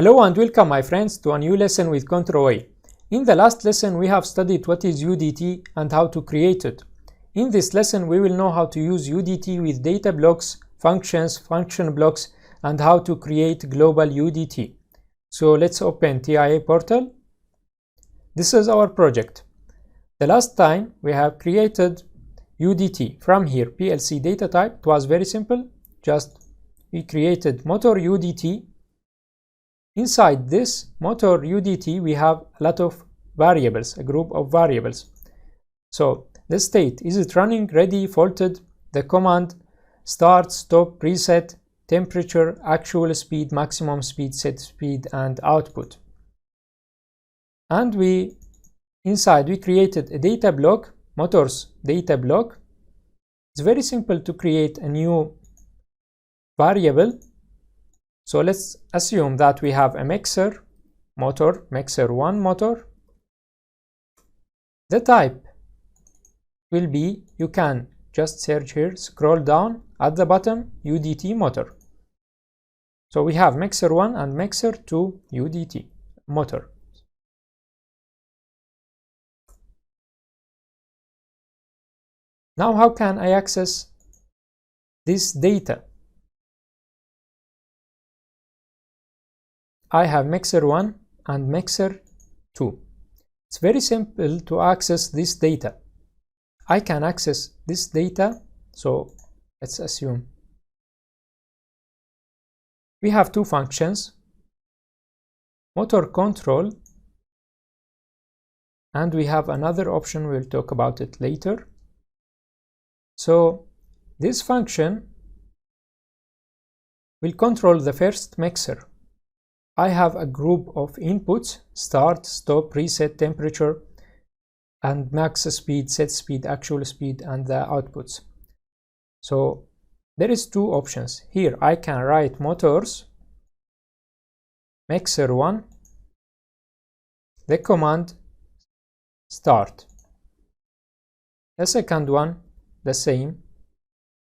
Hello and welcome my friends to a new lesson with Controway. In the last lesson we have studied what is UDT and how to create it. In this lesson we will know how to use UDT with data blocks, functions, function blocks, and how to create global UDT. So let's open TIA portal. This is our project. The last time we have created UDT from here, PLC data type. It was very simple. Just we created motor UDT. Inside this motor UDT, we have a lot of variables, a group of variables. So the state, is it running, ready, faulted, the command, start, stop, reset, temperature, actual speed, maximum speed, set speed, and output. And inside we created a data block, motors data block. It's very simple to create a new variable. So let's assume that we have a mixer motor, mixer 1 motor. The type will be, you can just search here, scroll down at the bottom, UDT motor. So we have mixer 1 and mixer 2 UDT motor. Now how can I access this data? I have mixer 1 and mixer 2. It's very simple to access this data. I can access this data, so let's assume we have two functions, motor control, and we have another option, we'll talk about it later. So this function will control the first mixer. I have a group of inputs, start, stop, reset, temperature, and max speed, set speed, actual speed, and the outputs. So there is two options. Here I can write motors, mixer 1, the command start. The second one, the same,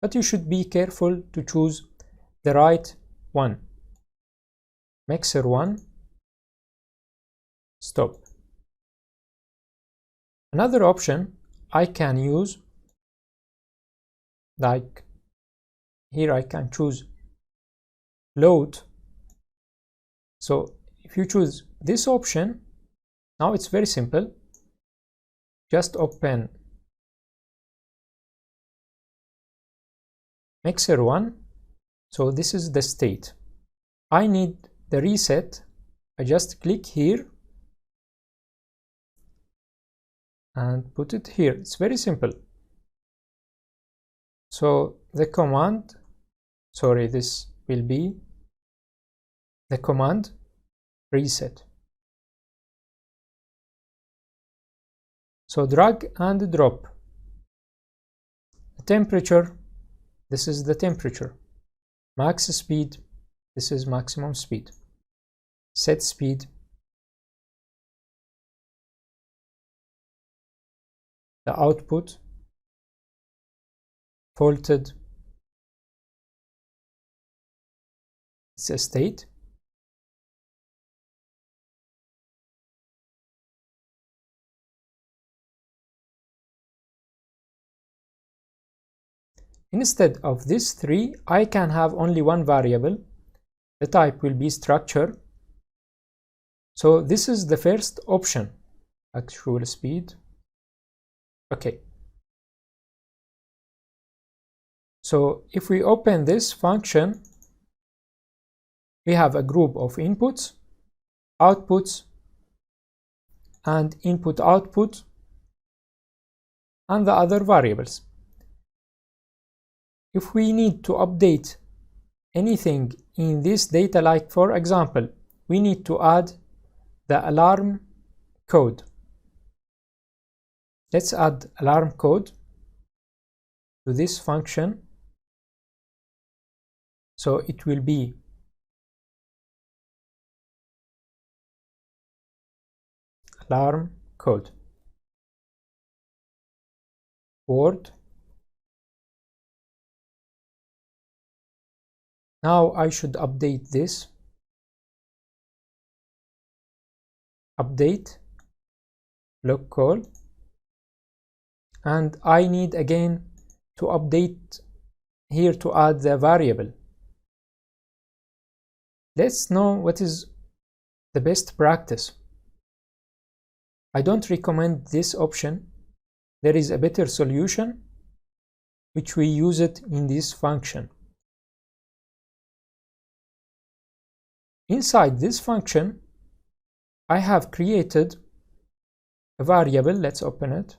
but you should be careful to choose the right one. Mixer 1, stop. Another option I can use, like here I can choose load. So if you choose this option, now it's very simple. Just open mixer 1. So this is the state. I need the reset. I just click here and put it here. It's very simple. So the command, this will be the command reset. So drag and drop. The temperature, this is the temperature. Max speed, this is maximum speed. Set speed, the output, faulted, it's a state. Instead of these three, I can have only one variable. The type will be structure. So this is the first option, actual speed. Okay. So if we open this function, we have a group of inputs, outputs, and input-output, and the other variables. If we need to update anything in this data, like for example, we need to add the alarm code. Let's add alarm code to this function. So it will be alarm code word. Now I should update this. update block call, and I need again to update here to add the variable. Let's know what is the best practice. I don't recommend this option. There is a better solution which we use it in this function. Inside this function, I have created a variable. Let's open it.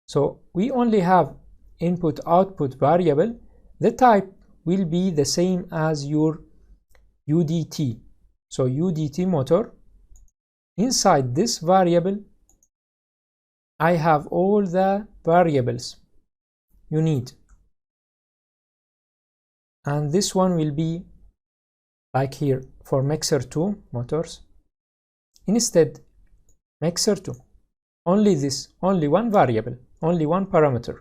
So we only have input output variable. The type will be the same as your UDT. So UDT motor. Inside this variable, I have all the variables you need. And this one will be like here for mixer 2 motors. Instead, mixer 2. Only this, only one variable, only one parameter.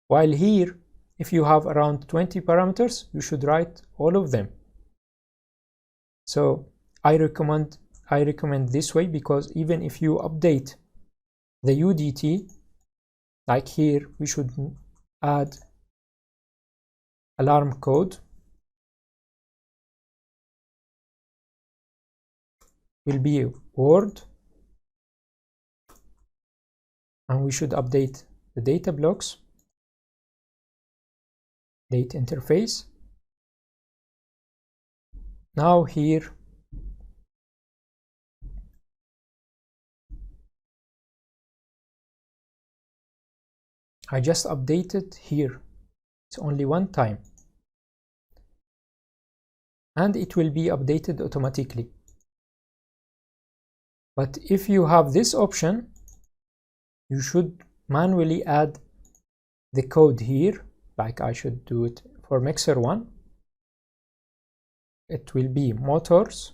While here, if you have around 20 parameters, you should write all of them. So I recommend this way, because even if you update the UDT, like here, we should add alarm code. Will be a word, and we should update the data blocks, date interface. Now here I just updated here. It's only one time, and it will be updated automatically. But if you have this option, you should manually add the code here, like I should do it for mixer 1. It will be motors,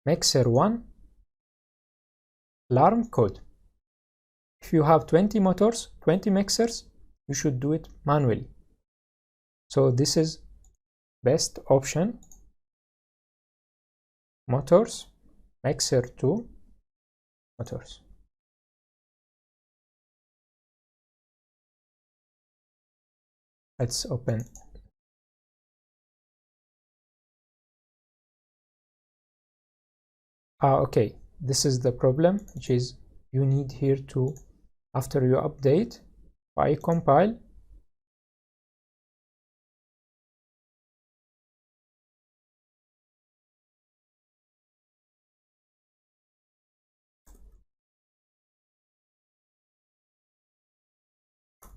mixer 1, alarm code. If you have 20 motors, 20 mixers, you should do it manually. So this is best option. Motors, mixer 2, motors. Let's open. Okay, this is the problem, which is you need here to, after you update, I compile,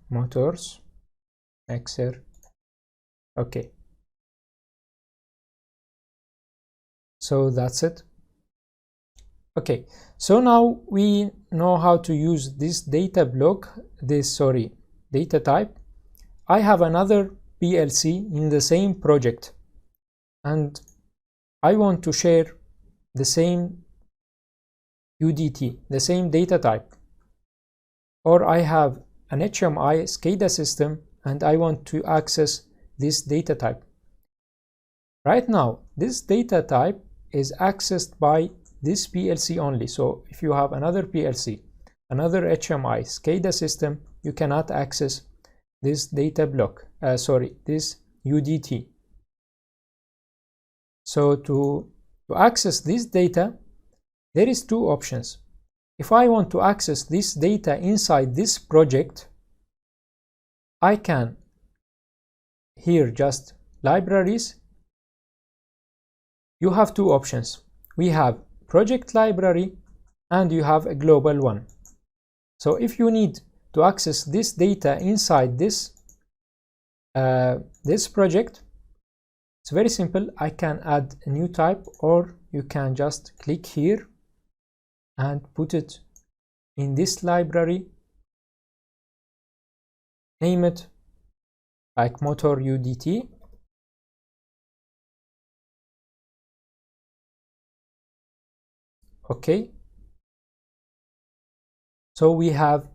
motors, mixer. Okay, so that's it. Okay, so now we know how to use this data block, data type. I have another PLC in the same project, and I want to share the same UDT, the same data type. Or I have an HMI SCADA system and I want to access this data type. Right now, this data type is accessed by this PLC only. So if you have another PLC, another HMI SCADA system, you cannot access this data block, this UDT. So to access this data, there is two options. If I want to access this data inside this project, I can here just libraries. You have two options. We have project library and you have a global one. So if you need to access this data inside this project, it's very simple. I can add a new type, or you can just click here and put it in this library, name it like motor UDT. Okay, so we have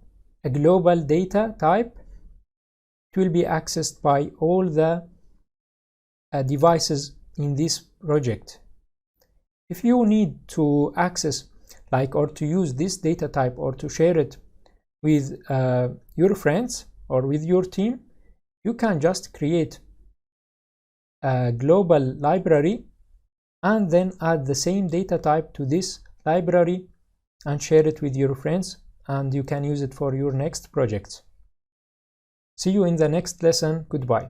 a global data type. It will be accessed by all the devices in this project. If you need to access or to use this data type or to share it with your friends or with your team, you can just create a global library and then add the same data type to this library and share it with your friends, and you can use it for your next projects. See you in the next lesson. Goodbye.